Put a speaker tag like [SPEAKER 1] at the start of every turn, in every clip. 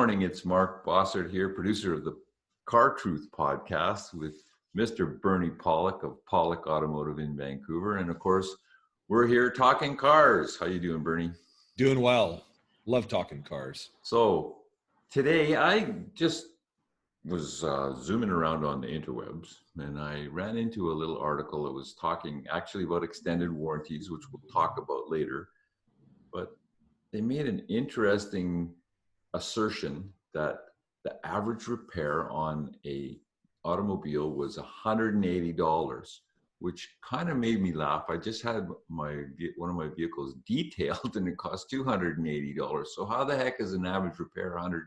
[SPEAKER 1] morning. It's Mark Bossert here, producer of the Car Truth podcast with Mr. Bernie Pollock of Pollock Automotive in Vancouver. And of course, we're here talking cars. How you doing, Bernie?
[SPEAKER 2] Doing well. Love talking cars.
[SPEAKER 1] So today I just was zooming around on the interwebs and I ran into a little article that was talking actually about extended warranties, which we'll talk about later. But they made an interesting assertion that the average repair on a automobile was $180, which kind of made me laugh. I just had one of my vehicles detailed and it cost $280. So how the heck is an average repair $180?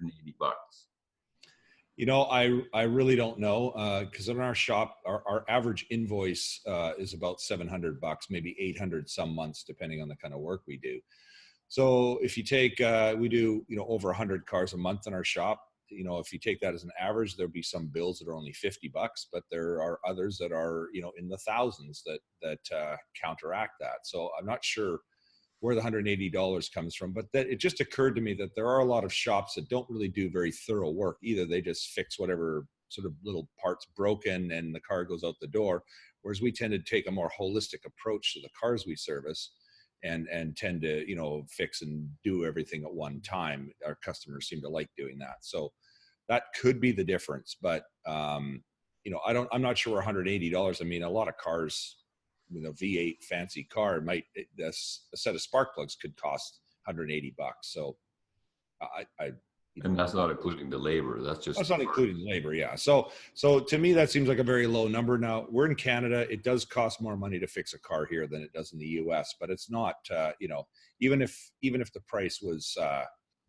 [SPEAKER 2] You know, I really don't know because in our shop, our average invoice is about $700, maybe 800 some months, depending on the kind of work we do. So if you take, we do, over 100 cars a month in our shop. If you take that as an average, there'll be some bills that are only $50, but there are others that are, in the thousands that counteract that. So I'm not sure where the $180 comes from, but that it just occurred to me that there are a lot of shops that don't really do very thorough work. Either they just fix whatever sort of little parts broken and the car goes out the door, whereas we tend to take a more holistic approach to the cars we service and tend to, fix and do everything at one time. Our customers seem to like doing that. So that could be the difference, but I'm not sure where $180. I mean, a lot of cars, V8 fancy car a set of spark plugs could cost $180. So
[SPEAKER 1] and that's not including the labor. That's
[SPEAKER 2] not including labor. Yeah. So to me, that seems like a very low number. Now we're in Canada. It does cost more money to fix a car here than it does in the US, but it's not, even if the price was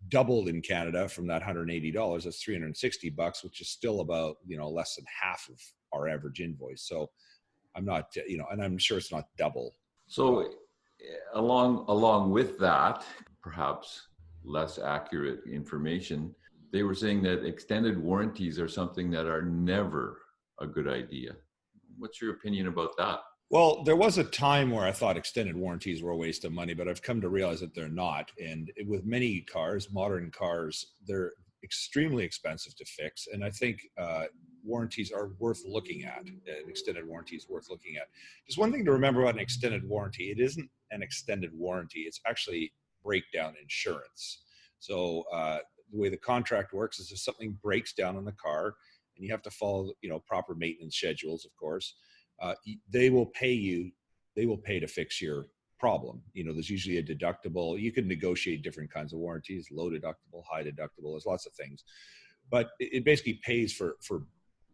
[SPEAKER 2] doubled in Canada from that $180, that's $360, which is still about, less than half of our average invoice. So I'm not, and I'm sure it's not double.
[SPEAKER 1] So along with that, perhaps less accurate information, they were saying that extended warranties are something that are never a good idea. What's your opinion about that?
[SPEAKER 2] Well, there was a time where I thought extended warranties were a waste of money, but I've come to realize that they're not. And with many cars, modern cars, they're extremely expensive to fix. And I think warranties are worth looking at. An extended warranty is worth looking at. Just one thing to remember about an extended warranty, it isn't an extended warranty. It's actually breakdown insurance. So the way the contract works is if something breaks down on the car and you have to follow, proper maintenance schedules, of course, they will pay to fix your problem. There's usually a deductible. You can negotiate different kinds of warranties, low deductible, high deductible. There's lots of things, but it basically pays for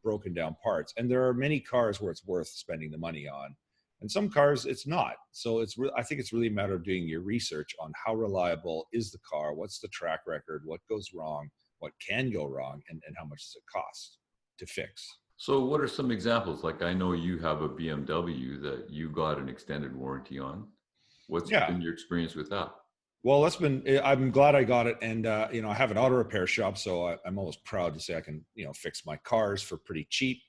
[SPEAKER 2] broken down parts. And there are many cars where it's worth spending the money on, and some cars it's not. So I think it's really a matter of doing your research on how reliable is the car, what's the track record, what goes wrong, what can go wrong, and how much does it cost to fix.
[SPEAKER 1] So what are some examples? Like I know you have a BMW that you got an extended warranty on. What's been your experience with that?
[SPEAKER 2] Well, I'm glad I got it. And, I have an auto repair shop, so I'm always proud to say I can, fix my cars for pretty cheap.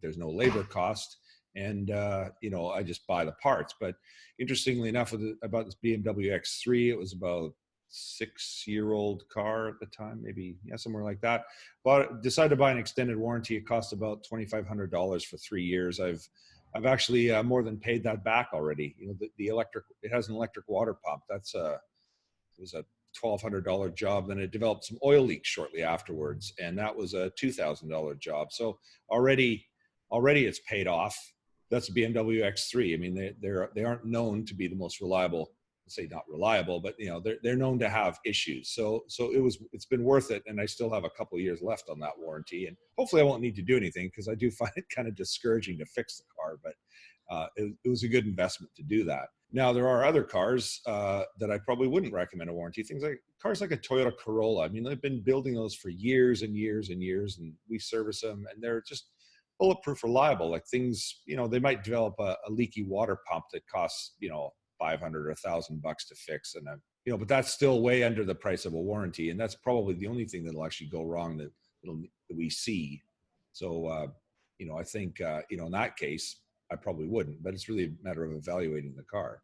[SPEAKER 2] There's no labor cost. And, I just buy the parts. But interestingly enough, about this BMW X3, it was about 6-year-old car at the time, maybe, somewhere like that. But decided to buy an extended warranty. It cost about $2,500 for 3 years. I've actually more than paid that back already. The electric, it has an electric water pump. It was a $1,200 job. Then it developed some oil leaks shortly afterwards, and that was a $2,000 job. So already it's paid off. That's a BMW X3. I mean, they aren't known to be the most reliable. Say not reliable, but they're known to have issues. So it's been worth it, and I still have a couple of years left on that warranty, and hopefully I won't need to do anything because I do find it kind of discouraging to fix the car. But it was a good investment to do that. Now there are other cars that I probably wouldn't recommend a warranty. Things like cars like a Toyota Corolla. I mean, they've been building those for years and years and years, and we service them, and they're just bulletproof reliable. Like things, they might develop a leaky water pump that costs, $500 or $1,000 to fix. And but that's still way under the price of a warranty. And that's probably the only thing that'll actually go wrong that we see. So, I think, in that case, I probably wouldn't, but it's really a matter of evaluating the car.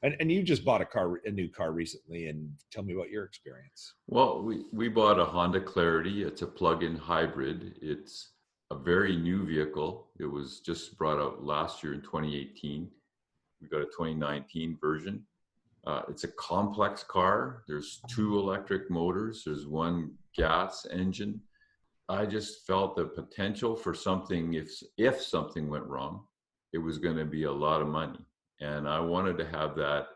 [SPEAKER 2] And you just bought a new car recently, and tell me about your experience.
[SPEAKER 1] Well, we bought a Honda Clarity. It's a plug-in hybrid. It's a very new vehicle. It was just brought out last year in 2018. We got a 2019 version. It's a complex car. There's two electric motors. There's one gas engine. I just felt the potential for something, if something went wrong, it was going to be a lot of money. And I wanted to have that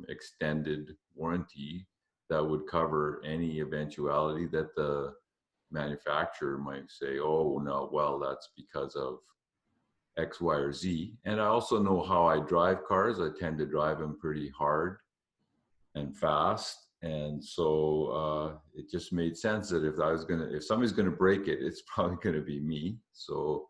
[SPEAKER 1] extended warranty that would cover any eventuality that the manufacturer might say, oh, no, well, that's because of X, Y, or Z. And I also know how I drive cars. I tend to drive them pretty hard and fast. And so it just made sense that if somebody's gonna break it, it's probably gonna be me. So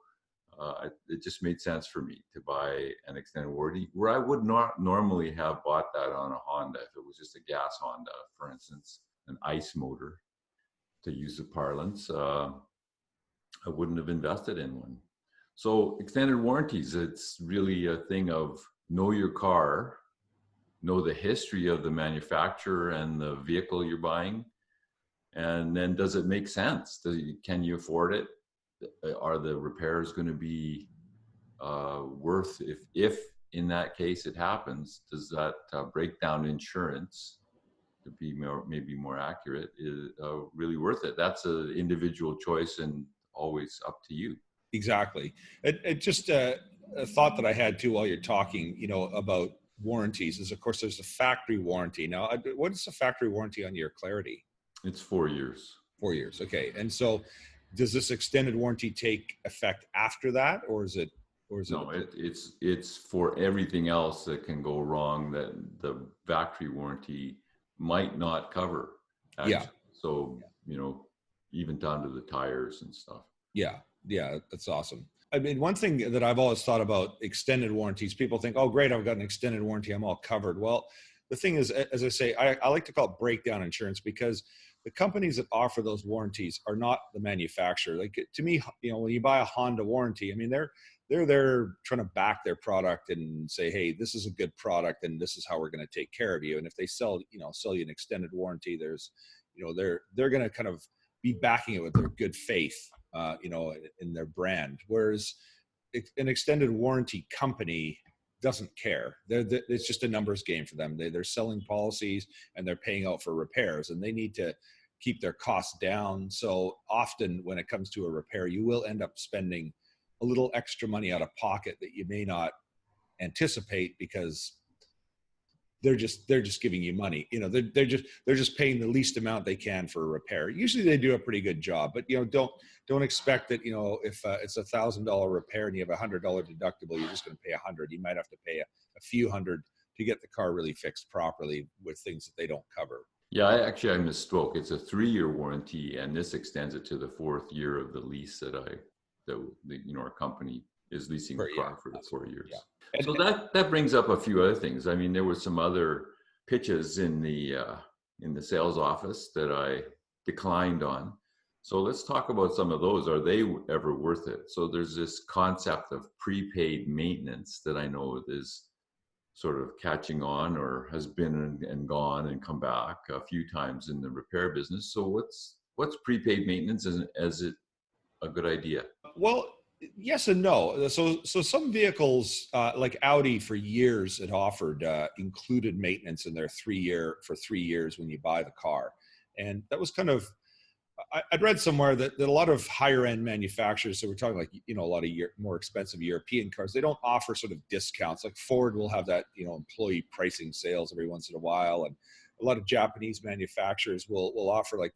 [SPEAKER 1] it just made sense for me to buy an extended warranty, where I would not normally have bought that on a Honda if it was just a gas Honda, for instance, an ICE motor, to use the parlance. I wouldn't have invested in one. So extended warranties, it's really a thing of know your car, know the history of the manufacturer and the vehicle you're buying, and then does it make sense? Can you afford it? Are the repairs going to be worth, if in that case it happens, does that break down insurance, to be maybe more accurate, is really worth it? That's an individual choice and always up to you.
[SPEAKER 2] Exactly. It just a thought that I had too while you're talking, about warranties is, of course, there's a factory warranty. Now, what is the factory warranty on your Clarity?
[SPEAKER 1] It's 4 years.
[SPEAKER 2] 4 years. Okay. And so does this extended warranty take effect after that, or is it?
[SPEAKER 1] No, it's for everything else that can go wrong that the factory warranty might not cover. Actually.
[SPEAKER 2] Yeah.
[SPEAKER 1] So, even down to the tires and stuff.
[SPEAKER 2] Yeah. Yeah. That's awesome. I mean, one thing that I've always thought about extended warranties, people think, oh, great, I've got an extended warranty, I'm all covered. Well, the thing is, as I say, I like to call it breakdown insurance, because the companies that offer those warranties are not the manufacturer. Like, to me, when you buy a Honda warranty, I mean, they're there trying to back their product and say, hey, this is a good product and this is how we're going to take care of you. And if they sell you an extended warranty, there's, they're going to kind of be backing it with their good faith, in their brand. Whereas an extended warranty company doesn't care. It's just a numbers game for them. They're selling policies and they're paying out for repairs, and they need to keep their costs down. So often when it comes to a repair, you will end up spending a little extra money out of pocket that you may not anticipate, because they're just giving you money. They're just paying the least amount they can for a repair. Usually they do a pretty good job, but don't expect that, if it's $1,000 repair and you have $100 deductible, you're just going to pay $100. You might have to pay a few hundred to get the car really fixed properly with things that they don't cover.
[SPEAKER 1] Yeah, I misspoke. It's a 3-year warranty, and this extends it to the 4th year of the lease that our company is leasing the car for the 4 years. Yeah. So that brings up a few other things. I mean, there were some other pitches in the sales office that I declined on. So let's talk about some of those. Are they ever worth it? So there's this concept of prepaid maintenance that I know is sort of catching on, or has been and gone and come back a few times in the repair business. So what's prepaid maintenance? Is it a good idea?
[SPEAKER 2] Well, yes and no. So some vehicles, like Audi, for years had offered included maintenance in their 3 years when you buy the car, and that was kind of. I'd read somewhere that a lot of higher end manufacturers, so we're talking like, a lot of more expensive European cars, they don't offer sort of discounts. Like Ford will have that, employee pricing sales every once in a while. And a lot of Japanese manufacturers will offer like,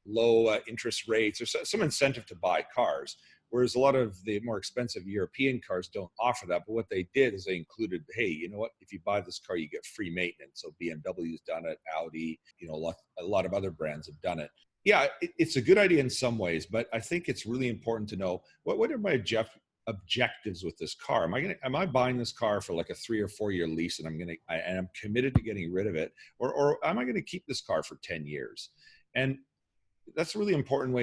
[SPEAKER 2] low interest rates or some incentive to buy cars. Whereas a lot of the more expensive European cars don't offer that. But what they did is they included, hey, you know what, if you buy this car, you get free maintenance. So BMW's done it, Audi, a lot of other brands have done it. Yeah, it's a good idea in some ways, but I think it's really important to know what are my objectives with this car. Am I buying this car for like a 3 or 4 year lease, and I'm committed to getting rid of it, or am I going to keep this car for 10 years? And that's a really important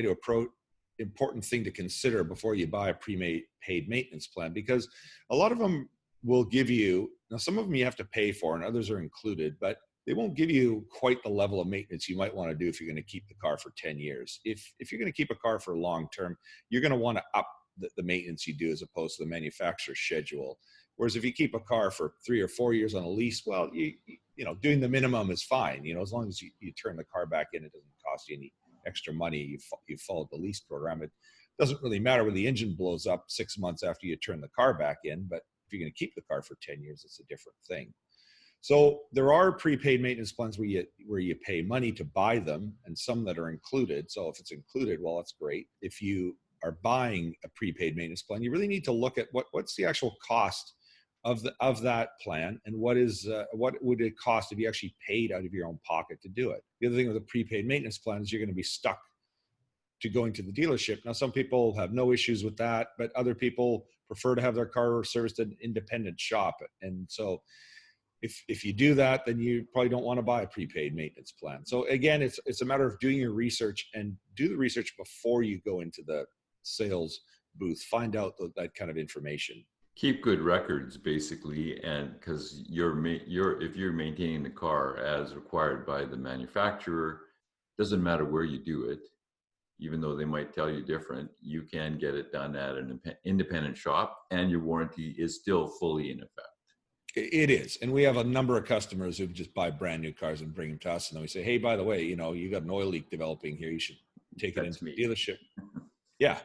[SPEAKER 2] thing to consider before you buy a prepaid maintenance plan, because a lot of them will give you, now some of them you have to pay for and others are included, but they won't give you quite the level of maintenance you might want to do if you're going to keep the car for 10 years. If you're going to keep a car for long term, you're going to want to up the maintenance you do as opposed to the manufacturer's schedule. Whereas if you keep a car for 3 or 4 years on a lease, well, you know, doing the minimum is fine. You know, as long as you turn the car back in, it doesn't cost you any extra money. You followed the lease program. It doesn't really matter when the engine blows up 6 months after you turn the car back in, but if you're going to keep the car for 10 years, it's a different thing. So there are prepaid maintenance plans where you pay money to buy them, and some that are included. So if it's included, well, that's great. If you are buying a prepaid maintenance plan, you really need to look at what's the actual cost of that plan, and what would it cost if you actually paid out of your own pocket to do it. The other thing with a prepaid maintenance plan is you're going to be stuck to going to the dealership. Now, some people have no issues with that, but other people prefer to have their car serviced at an independent shop. And so if you do that, then you probably don't want to buy a prepaid maintenance plan. So again, it's a matter of doing your research, and do the research before you go into the sales booth. Find out that kind of information.
[SPEAKER 1] Keep good records, basically, and because if you're maintaining the car as required by the manufacturer, doesn't matter where you do it, even though they might tell you different, you can get it done at an independent shop, and your warranty is still fully in effect.
[SPEAKER 2] It is. And we have a number of customers who just buy brand new cars and bring them to us. And then we say, hey, by the way, you know, you got an oil leak developing here. You should take it into the dealership. Yeah.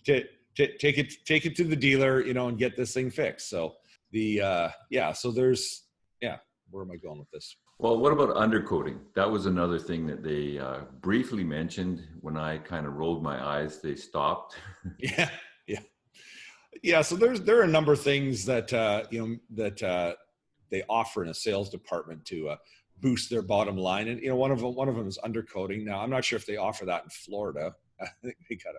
[SPEAKER 2] Take it to the dealer, you know, and get this thing fixed. So so there's, where am I going with this?
[SPEAKER 1] Well, what about undercoating? That was another thing that they briefly mentioned. When I kind of rolled my eyes, they stopped.
[SPEAKER 2] Yeah, so there are a number of things that they offer in a sales department to boost their bottom line, and you know one of them is undercoating. Now, I'm not sure if they offer that in Florida. I think they got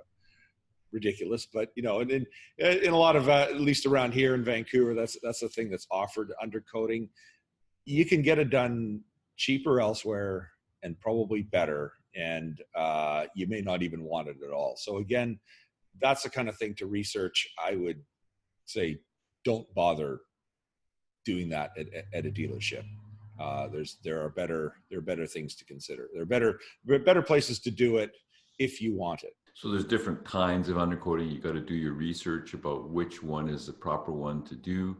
[SPEAKER 2] ridiculous, but you know, in a lot of at least around here in Vancouver, that's the thing that's offered, undercoating. You can get it done cheaper elsewhere and probably better, and you may not even want it at all. So again, that's the kind of thing to research. I would say don't bother doing that at a dealership. There are better things to consider. There are better places to do it if you want it.
[SPEAKER 1] So there's different kinds of undercoating. You got to do your research about which one is the proper one to do,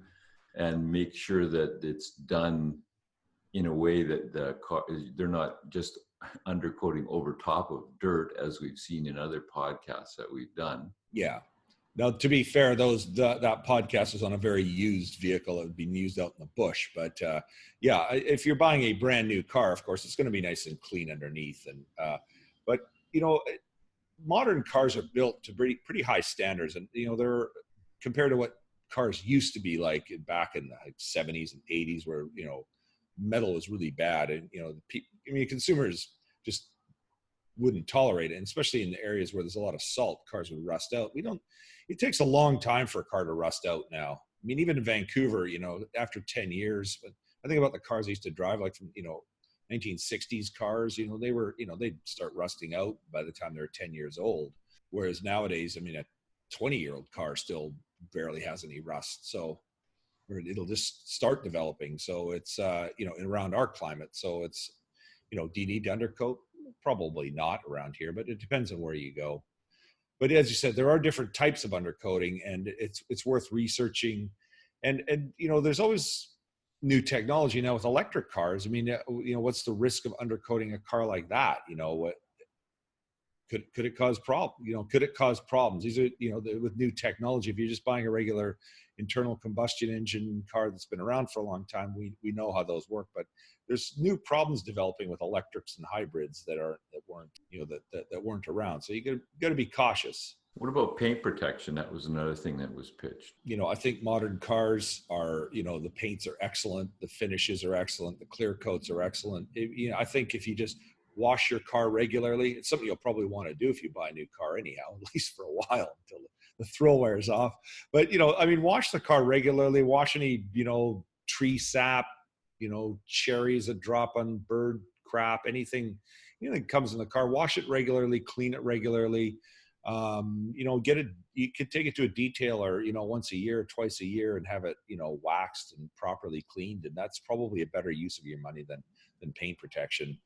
[SPEAKER 1] and make sure that it's done in a way that they're not just undercoating over top of dirt, as we've seen in other podcasts that we've done.
[SPEAKER 2] Yeah. Now, to be fair, that podcast is on a very used vehicle that had been used out in the bush. But if you're buying a brand new car, of course, it's going to be nice and clean underneath. And but you know, modern cars are built to pretty high standards, and you know they're compared to what cars used to be like back in the 70s and 80s, where you know metal was really bad, and you know consumers just wouldn't tolerate it, and especially in the areas where there's a lot of salt, cars would rust out. It takes a long time for a car to rust out now. I mean, even in Vancouver, you know, after 10 years, but I think about the cars I used to drive, like from, you know, 1960s cars, you know, they'd start rusting out by the time they're 10 years old. Whereas nowadays, I mean, a 20-year-old car still barely has any rust. So, or it'll just start developing. So it's, you know, around our climate. So it's, you know, do you need to undercoat? Probably not around here, but it depends on where you go. But as you said, there are different types of undercoating, and it's worth researching. And you know, there's always new technology now with electric cars. I mean, you know, what's the risk of undercoating a car like that? You know, what could it cause problems? You know, could it cause problems? These are, you know, with new technology. If you're just buying a regular internal combustion engine car that's been around for a long time, we know how those work. But there's new problems developing with electrics and hybrids that weren't around. So you got to be cautious.
[SPEAKER 1] What about paint protection? That was another thing that was pitched.
[SPEAKER 2] You know, I think modern cars are, you know, the paints are excellent, the finishes are excellent, the clear coats are excellent. You know, I think if you just wash your car regularly, it's something you'll probably want to do if you buy a new car anyhow, at least for a while until the thrill wears off. But, you know, I mean, wash the car regularly, wash any, you know, tree sap, you know, cherries that drop on bird crap, anything, you know, that comes in the car, wash it regularly, clean it regularly. You know, you could take it to a detailer, you know, once a year, twice a year, and have it, you know, waxed and properly cleaned. And that's probably a better use of your money than paint protection.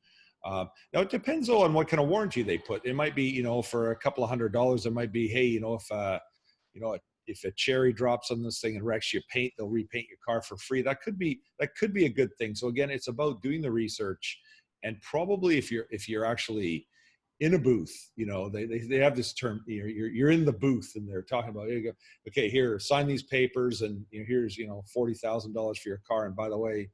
[SPEAKER 2] Now it depends though on what kind of warranty they put. It might be, you know, for a couple of $100, it might be, hey, you know, you know, if a cherry drops on this thing and wrecks your paint, they'll repaint your car for free. That could be a good thing. So again, it's about doing the research, and probably if you're actually in a booth, you know, they have this term, you're in the booth and they're talking about, here you go, okay, here, sign these papers, and you know, here's, you know, $40,000 for your car, and by the way,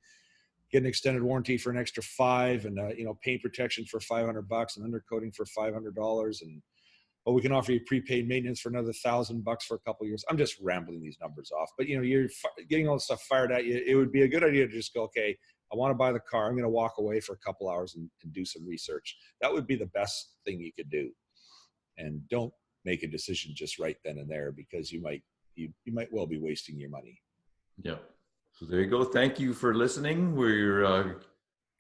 [SPEAKER 2] get an extended warranty for an extra $5, and you know, paint protection for $500, and undercoating for $500, and we can offer you prepaid maintenance for another $1,000 for a couple of years. I'm just rambling these numbers off, but you know, you're getting all this stuff fired at you. It would be a good idea to just go, okay, I want to buy the car. I'm going to walk away for a couple hours and do some research. That would be the best thing you could do. And don't make a decision just right then and there, because you might well be wasting your money.
[SPEAKER 1] Yep. So there you go. Thank you for listening. We're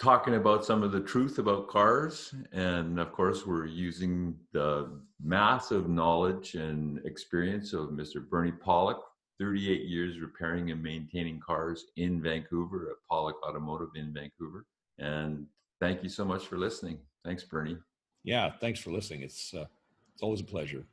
[SPEAKER 1] talking about some of the truth about cars. And of course, we're using the massive knowledge and experience of Mr. Bernie Pollock, 38 years repairing and maintaining cars in Vancouver at Pollock Automotive in Vancouver. And thank you so much for listening. Thanks, Bernie.
[SPEAKER 2] Yeah, thanks for listening. It's always a pleasure.